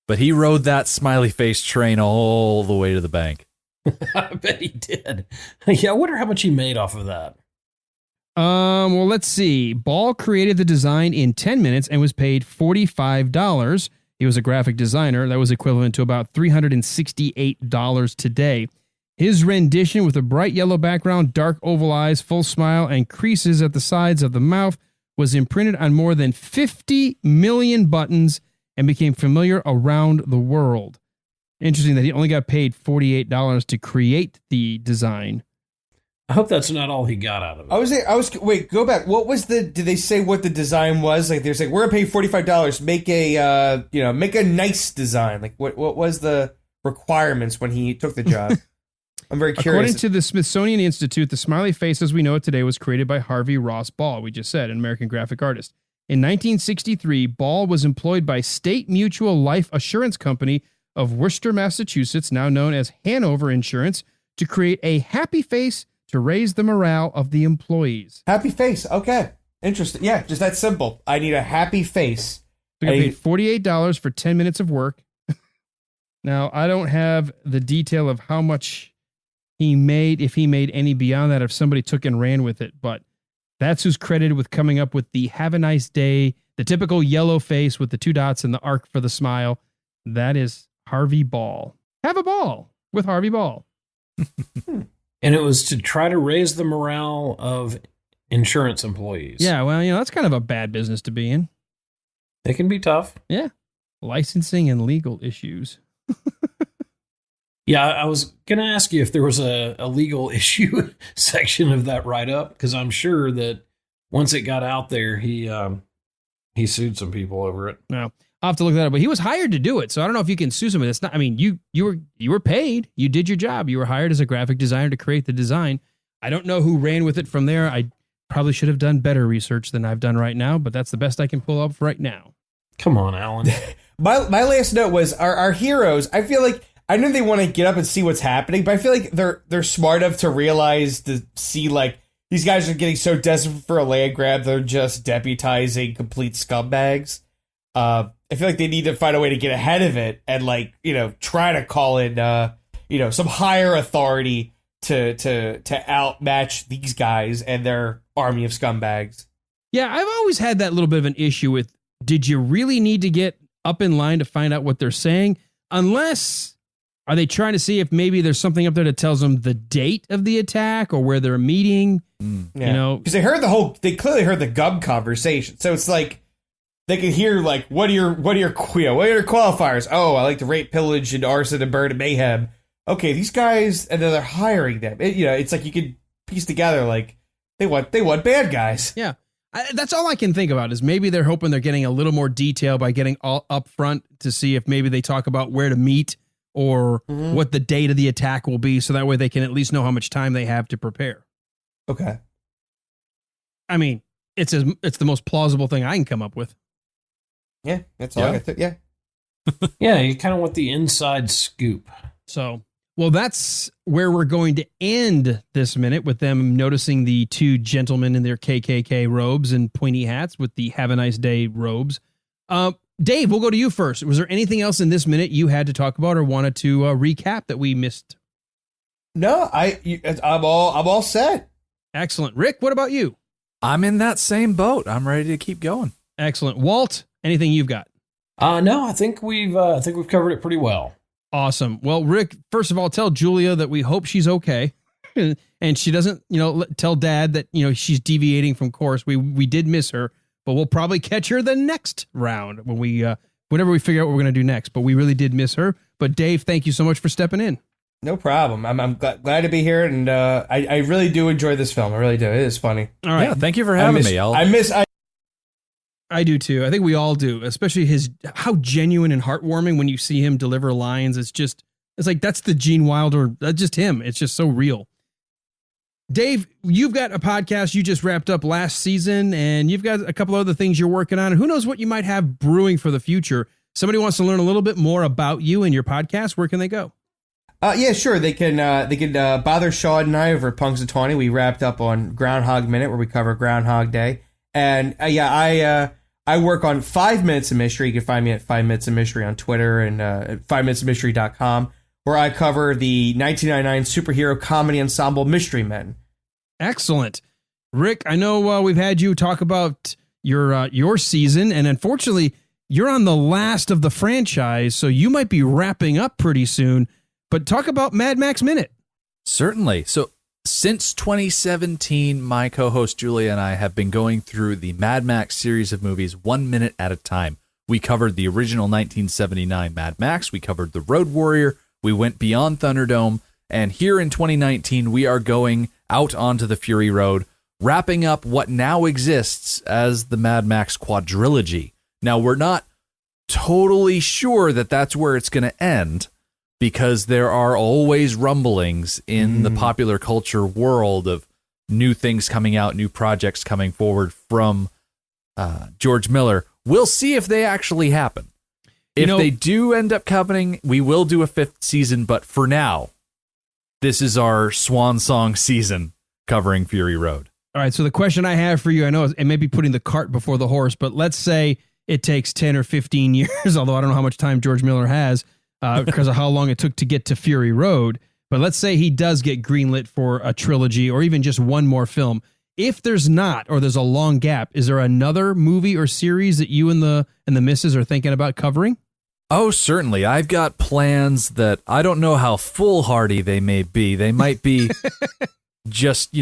But he rode that smiley face train all the way to the bank. I bet he did. Yeah, I wonder how much he made off of that. Well, let's see. Ball created the design in 10 minutes and was paid $45. He was a graphic designer. That was equivalent to about $368 today. His rendition with a bright yellow background, dark oval eyes, full smile, and creases at the sides of the mouth was imprinted on more than 50 million buttons and became familiar around the world. Interesting that he only got paid $48 to create the design. I hope that's not all he got out of it. Wait, go back. What was did they say what the design was? Like, they're saying, we're going to pay $45, make a nice design. Like, what was the requirements when he took the job? I'm very curious. According to the Smithsonian Institute, the smiley face as we know it today was created by Harvey Ross Ball, we just said, an American graphic artist. In 1963, Ball was employed by State Mutual Life Assurance Company of Worcester, Massachusetts, now known as Hanover Insurance, to create a happy face to raise the morale of the employees. Happy face. Okay. Interesting. Yeah, just that simple. I need a happy face. So I paid $48 for 10 minutes of work. Now, I don't have the detail of how much he made, if he made any beyond that, if somebody took and ran with it, but that's who's credited with coming up with the Have a Nice Day, the typical yellow face with the two dots and the arc for the smile. That is Harvey Ball. Have a ball with Harvey Ball. And it was to try to raise the morale of insurance employees. Yeah, well, that's kind of a bad business to be in. It can be tough. Yeah. Licensing and legal issues. Yeah, I was going to ask you if there was a legal issue section of that write-up, because I'm sure that once it got out there, he sued some people over it. No, I'll have to look that up. But he was hired to do it, so I don't know if you can sue someone. It's not. I mean, you were paid. You did your job. You were hired as a graphic designer to create the design. I don't know who ran with it from there. I probably should have done better research than I've done right now, but that's the best I can pull up right now. Come on, Alan. My last note was our heroes. I feel like I know they want to get up and see what's happening, but I feel like they're smart enough to realize to see like these guys are getting so desperate for a land grab they're just deputizing complete scumbags. I feel like they need to find a way to get ahead of it and like try to call in some higher authority to outmatch these guys and their army of scumbags. Yeah, I've always had that little bit of an issue with. Did you really need to get up in line to find out what they're saying? Unless, are they trying to see if maybe there's something up there that tells them the date of the attack or where they're meeting? Yeah. Because they clearly heard the gum conversation. So it's like they could hear like, what are your qualifiers? Oh, I like to rape, pillage, and arson and burn and mayhem. Okay, these guys, and then they're hiring them. It's like you could piece together like they want bad guys. Yeah. That's all I can think about is maybe they're hoping they're getting a little more detail by getting all up front to see if maybe they talk about where to meet or what the date of the attack will be. So that way they can at least know how much time they have to prepare. Okay. I mean, it's the most plausible thing I can come up with. Yeah, that's all I got. Yeah. Yeah, you kind of want the inside scoop. So, well, that's where we're going to end this minute with them noticing the two gentlemen in their KKK robes and pointy hats with the Have a Nice Day robes. Dave, we'll go to you first. Was there anything else in this minute you had to talk about or wanted to recap that we missed? No, I'm all set. Excellent. Rick, what about you? I'm in that same boat. I'm ready to keep going. Excellent. Walt, anything you've got? No, I think we've covered it pretty well. Awesome. Well, Rick, first of all, tell Julia that we hope she's okay. And she doesn't, tell Dad that, she's deviating from course. We did miss her, but we'll probably catch her the next round when whenever we figure out what we're going to do next. But we really did miss her. But Dave, thank you so much for stepping in. No problem. I'm glad to be here. And I really do enjoy this film. I really do. It is funny. All right. Yeah, thank you for having me. I do too. I think we all do, especially how genuine and heartwarming when you see him deliver lines. It's like, that's the Gene Wilder. That's just him. It's just so real. Dave, you've got a podcast you just wrapped up last season and you've got a couple other things you're working on. And who knows what you might have brewing for the future. Somebody wants to learn a little bit more about you and your podcast. Where can they go? Yeah, sure. They can bother Sean and I over at Punks of 20. We wrapped up on Groundhog Minute where we cover Groundhog Day. And I work on 5 Minutes of Mystery. You can find me at 5 Minutes of Mystery on Twitter and at 5minutesofmystery.com, where I cover the 1999 superhero comedy ensemble Mystery Men. Excellent. Rick, I know we've had you talk about your season, and unfortunately, you're on the last of the franchise, so you might be wrapping up pretty soon. But talk about Mad Max Minute. Certainly. So since 2017, my co-host Julia and I have been going through the Mad Max series of movies 1 minute at a time. We covered the original 1979 Mad Max. We covered The Road Warrior. We went beyond Thunderdome. And here in 2019, we are going out onto the Fury Road, wrapping up what now exists as the Mad Max quadrilogy. Now, we're not totally sure that that's where it's going to end, because there are always rumblings in the popular culture world of new things coming out, new projects coming forward from George Miller. We'll see if they actually happen. If they do end up happening, we will do a 5th season, but for now, this is our swan song season covering Fury Road. All right, so the question I have for you, I know it may be putting the cart before the horse, but let's say it takes 10 or 15 years, although I don't know how much time George Miller has, because of how long it took to get to Fury Road. But let's say he does get greenlit for a trilogy or even just one more film. If there's not, or there's a long gap, is there another movie or series that you and the missus are thinking about covering? Oh, certainly. I've got plans that I don't know how foolhardy they may be. They might be just,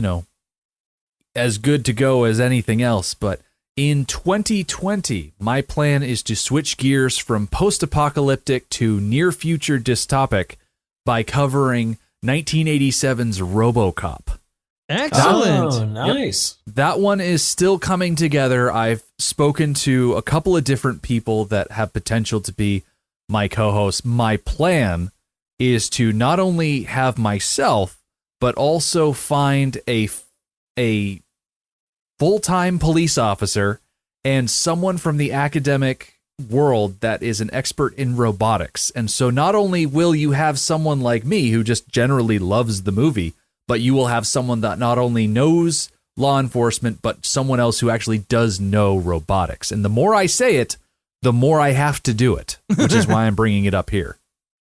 as good to go as anything else. But in 2020, my plan is to switch gears from post-apocalyptic to near-future dystopic by covering 1987's RoboCop. Excellent. Oh, nice. That one is still coming together. I've spoken to a couple of different people that have potential to be my co-hosts. My plan is to not only have myself, but also find a full-time police officer and someone from the academic world that is an expert in robotics. And so not only will you have someone like me who just generally loves the movie, but you will have someone that not only knows law enforcement, but someone else who actually does know robotics. And the more I say it, the more I have to do it, which is why I'm bringing it up here.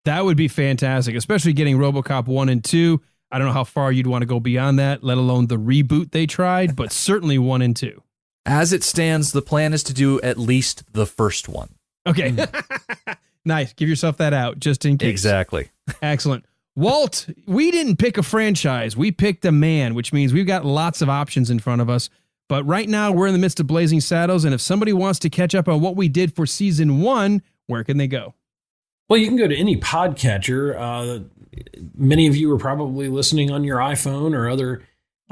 That would be fantastic, especially getting RoboCop 1 and 2. I don't know how far you'd want to go beyond that, let alone the reboot they tried, but certainly 1 and 2. As it stands, the plan is to do at least the first one. Okay. Nice. Give yourself that out just in case. Exactly. Excellent. Walt, we didn't pick a franchise. We picked a man, which means we've got lots of options in front of us. But right now, we're in the midst of Blazing Saddles, and if somebody wants to catch up on what we did for season 1, where can they go? Well, you can go to any podcatcher. Many of you are probably listening on your iPhone or other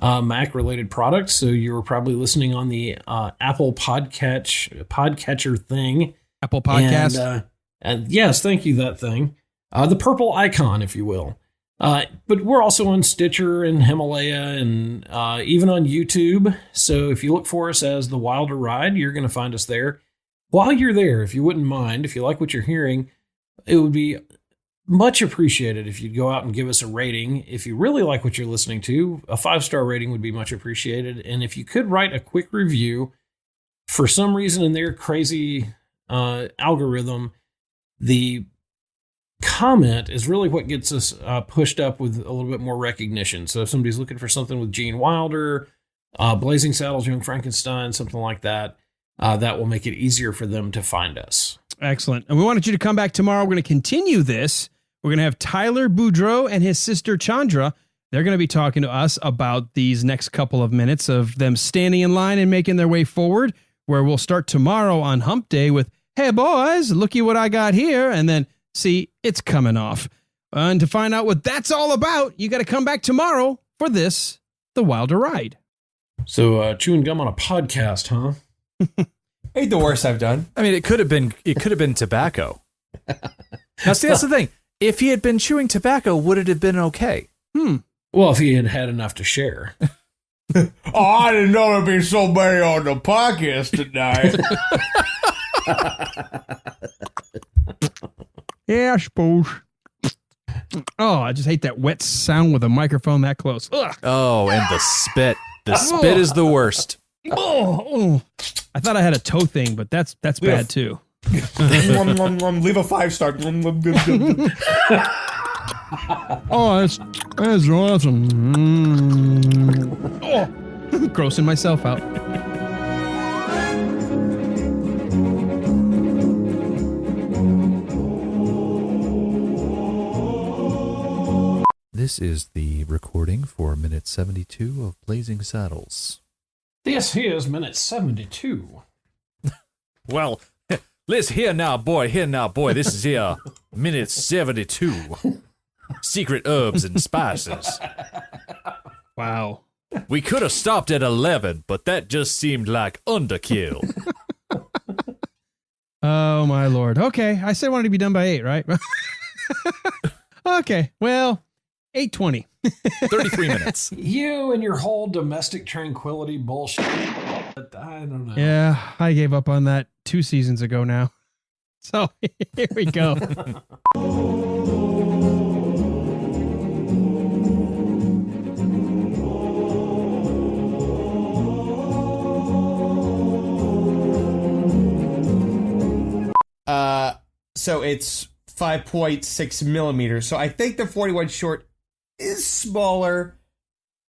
Mac-related products, so you're probably listening on the Apple podcatcher thing. Apple Podcast? And yes, thank you, that thing. The purple icon, if you will. But we're also on Stitcher and Himalaya and even on YouTube. So if you look for us as The Wilder Ride, you're going to find us there. While you're there, if you wouldn't mind, if you like what you're hearing, it would be much appreciated if you'd go out and give us a rating. If you really like what you're listening to, a 5-star rating would be much appreciated. And if you could write a quick review, for some reason in their crazy algorithm, the comment is really what gets us pushed up with a little bit more recognition. So if somebody's looking for something with Gene Wilder, Blazing Saddles, Young Frankenstein, something like that, that will make it easier for them to find us. Excellent. And we wanted you to come back tomorrow. We're going to continue this. We're going to have Tyler Boudreau and his sister Chandra. They're going to be talking to us about these next couple of minutes of them standing in line and making their way forward, where we'll start tomorrow on Hump Day with, "Hey boys, looky what I got here." And then, see, it's coming off. And to find out what that's all about, you got to come back tomorrow for this, The Wilder Ride. So chewing gum on a podcast, huh? Ain't the worst I've done. I mean, it could have been tobacco. Now, see, that's the thing. If he had been chewing tobacco, would it have been okay? Well, if he had had enough to share. Oh, I didn't know there'd be so many on the podcast tonight. Yeah, I suppose. Oh, I just hate that wet sound with a microphone that close. Ugh. Oh, and the spit. The spit is the worst. Oh. I thought I had a toe thing, but that's bad too. Leave a 5-star. Oh, that's awesome. Oh, grossing myself out. This is the recording for minute 72 of Blazing Saddles. This here's minute 72. Well, let's hear now, boy. This is here, minute 72. Secret herbs and spices. Wow. We could have stopped at 11, but that just seemed like underkill. Oh, my Lord. Okay. I said I wanted to be done by 8, right? Okay. Well, 8:20. 33 minutes. You and your whole domestic tranquility bullshit. I don't know. Yeah, I gave up on that 2 seasons ago now. So here we go. So it's 5.6 millimeters. So I think the 41 short is smaller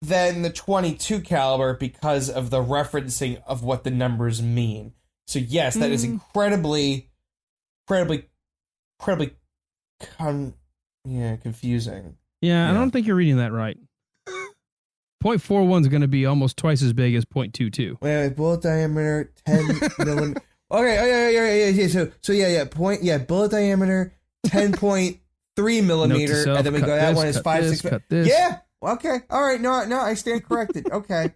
than the 22 caliber because of the referencing of what the numbers mean. So yes, that is incredibly confusing. Yeah, I don't think you're reading that right. 0.41 is going to be almost twice as big as 0.22. Wait, bullet diameter 10 millimeters. Okay, yeah. Bullet diameter 10.3 3 millimeter, self, and then we cut go, that this, one is cut 5, this, 6. cut this. Yeah. Okay. All right. No, I stand corrected. Okay.